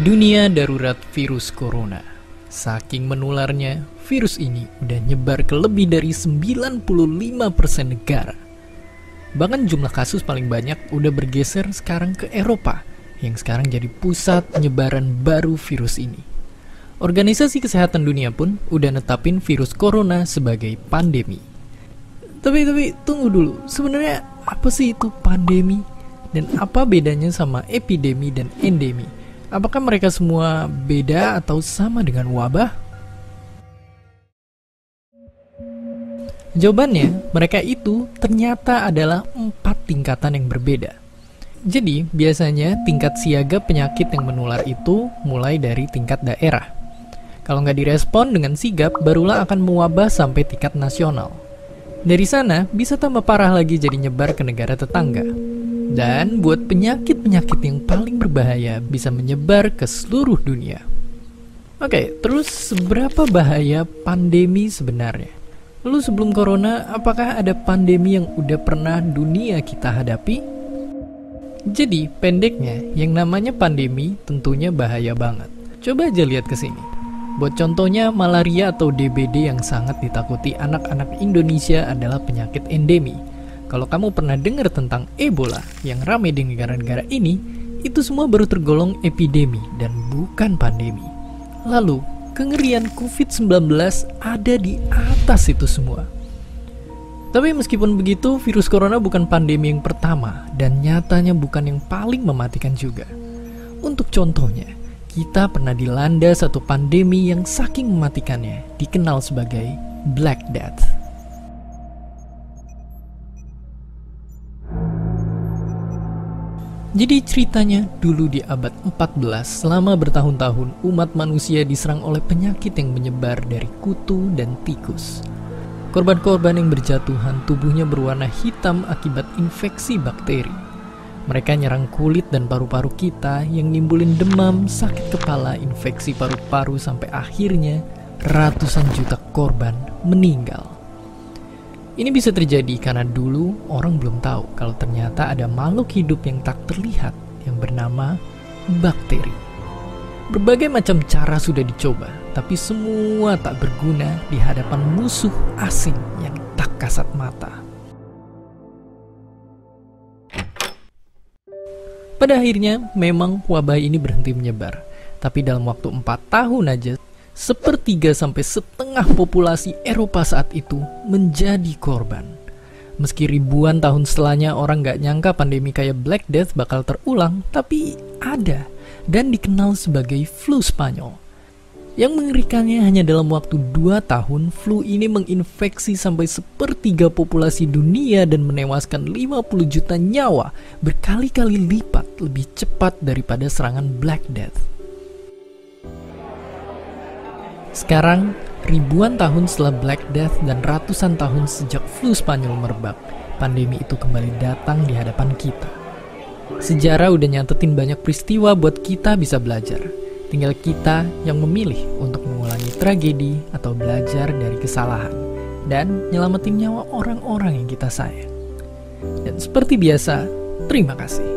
Dunia darurat virus corona. Saking menularnya, virus ini udah nyebar ke lebih dari 95% negara. Bahkan jumlah kasus paling banyak udah bergeser sekarang ke Eropa, yang sekarang jadi pusat penyebaran baru virus ini. Organisasi Kesehatan Dunia pun udah netapin virus corona sebagai pandemi. Tapi tunggu dulu, sebenarnya apa sih itu pandemi? Dan apa bedanya sama epidemi dan endemi? Apakah mereka semua beda atau sama dengan wabah? Jawabannya, mereka itu ternyata adalah 4 tingkatan yang berbeda. Jadi, biasanya tingkat siaga penyakit yang menular itu mulai dari tingkat daerah. Kalau nggak direspon dengan sigap, barulah akan mewabah sampai tingkat nasional. Dari sana, bisa tambah parah lagi jadi nyebar ke negara tetangga. Dan buat penyakit-penyakit yang paling berbahaya bisa menyebar ke seluruh dunia. Oke, terus seberapa bahaya pandemi sebenarnya? Lalu sebelum corona, apakah ada pandemi yang udah pernah dunia kita hadapi? Jadi, pendeknya, yang namanya pandemi tentunya bahaya banget. Coba aja lihat ke sini. Buat contohnya, malaria atau DBD yang sangat ditakuti anak-anak Indonesia adalah penyakit endemi. Kalau kamu pernah dengar tentang Ebola yang ramai di negara-negara ini, itu semua baru tergolong epidemi dan bukan pandemi. Lalu, kengerian COVID-19 ada di atas itu semua. Tapi meskipun begitu, virus corona bukan pandemi yang pertama dan nyatanya bukan yang paling mematikan juga. Untuk contohnya, kita pernah dilanda satu pandemi yang saking mematikannya dikenal sebagai Black Death. Jadi ceritanya dulu di abad 14, selama bertahun-tahun umat manusia diserang oleh penyakit yang menyebar dari kutu dan tikus. Korban-korban yang berjatuhan tubuhnya berwarna hitam akibat infeksi bakteri. Mereka nyerang kulit dan paru-paru kita yang nimbulin demam, sakit kepala, infeksi paru-paru sampai akhirnya ratusan juta korban meninggal. Ini bisa terjadi karena dulu orang belum tahu kalau ternyata ada makhluk hidup yang tak terlihat yang bernama bakteri. Berbagai macam cara sudah dicoba, tapi semua tak berguna di hadapan musuh asing yang tak kasat mata. Pada akhirnya memang wabah ini berhenti menyebar, tapi dalam waktu 4 tahun aja, 1/3 sampai 1/2 populasi Eropa saat itu menjadi korban. Meski ribuan tahun setelahnya orang gak nyangka pandemi kayak Black Death bakal terulang, tapi ada dan dikenal sebagai flu Spanyol. Yang mengerikannya hanya dalam waktu 2 tahun, flu ini menginfeksi sampai 1/3 populasi dunia dan menewaskan 50 juta nyawa, berkali-kali lipat lebih cepat daripada serangan Black Death. Sekarang, ribuan tahun setelah Black Death dan ratusan tahun sejak flu Spanyol merebak, pandemi itu kembali datang di hadapan kita. Sejarah udah nyatetin banyak peristiwa buat kita bisa belajar. Tinggal kita yang memilih untuk mengulangi tragedi atau belajar dari kesalahan dan nyelamatin nyawa orang-orang yang kita sayang. Dan seperti biasa, terima kasih.